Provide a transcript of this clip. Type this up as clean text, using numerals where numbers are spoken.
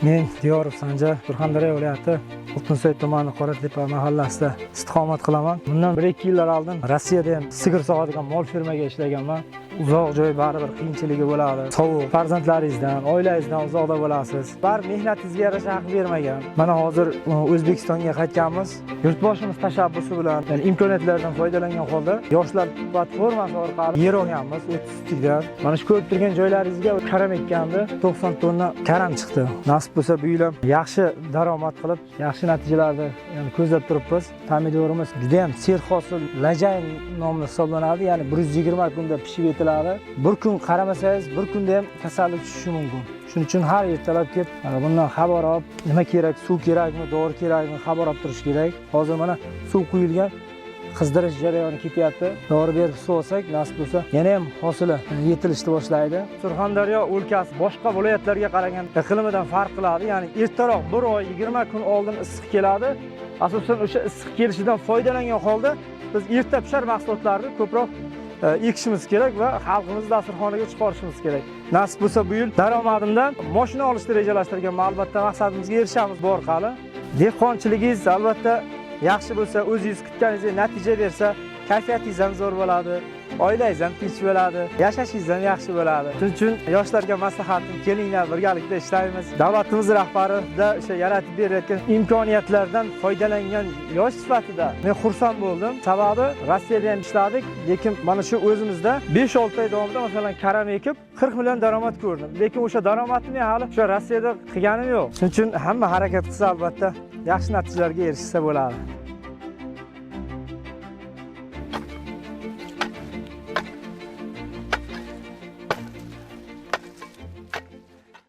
Men Diyorov Sanjar, Surxondaryo viloyati Oltinsoy tumani Qoratepa mahallasida istiqomat qilaman. Bundan 1-2 yillar oldin Rossiyada ham sigir sog'adigan mol fermaga ishlaganman. Uzoq joy baribir qiyinchiligi bo'ladi. Sovuq, farzandlaringizdan, oilangizdan uzoqda bo'lasiz. Baribir mehnatingizga yarasha haq bermagan. Mana hozir O'zbekistonga qaytganmiz. Yurtboshimiz tashabbusi bilan, ya'ni imkoniyatlardan foydalangan holda yoshlar platformasi orqali yer olganmiz 30 Mana shu ko'rib turgan joylaringizga karam ekkandi. 90 tonna karam chiqdi. Nasib bo'lsa bu yil ham yaxshi daromad qilib, yaxshi natijalarni ya'ni ko'zlab turibmiz. Pomidorimiz juda ham serhosil lajayn nomli hisoblanadi. Ya'ni 120 kunda pishib yetiladi. Bir kun qaramasangiz, bir kunda ham kasallik tushishi mumkin. Shuning uchun har ertalab kelib, bundan xabar olib, nima kerak, suv kerakmi, dori kerakmi, xabar olib turish kerak. Hozir mana suv quyilgan, qizdirish jarayoni ketyapti. Dori berib suv olsak, nasib bo'lsa, yana ham hosili yetilishni boshlaydi. Surxondaryo o'lkasi boshqa viloyatlarga qaragan iqlimidan farq qiladi. Ya'ni ertaroq 1 oy 20 kun oldin issiq keladi. Asosan o'sha issiq kelishidan foydalangan holda biz erta pishar mahsulotlarni ko'proq ekishimiz kerak va xalqimiz dasturxoniga chiqarishimiz kerak. Nasib bo'lsa bu yil daromadimdan mashina olishni rejalashtirganman. Albatta maqsadimizga erishamiz bu orqali. Dehqonchiligingiz albatta yaxshi bo'lsa, o'zingiz kutganingizdek natija bersa, kayfiyatingiz ham zo'r bo'ladi, oilangiz ham tinch bo'ladi, yashashingiz ham yaxshi bo'ladi. Shuning uchun yoshlarga maslahatim, kelinglar birgalikda ishlaymiz. Davlatimiz rahbarida o'sha yaratib berayotgan imkoniyatlardan foydalangan yosh sifatida men xursand bo'ldim. Sababi Rossiyada ham ishladik, lekin mana shu o'zimizda 5-6 oy davomida masalan karam ekib 40 million daromad ko'rdim. Lekin o'sha daromadni men hali o'sha Rossiyada qilganim yo'q. Shuning uchun hamma harakat qilsa albatta yaxshi natijalarga erishsa bo'ladi.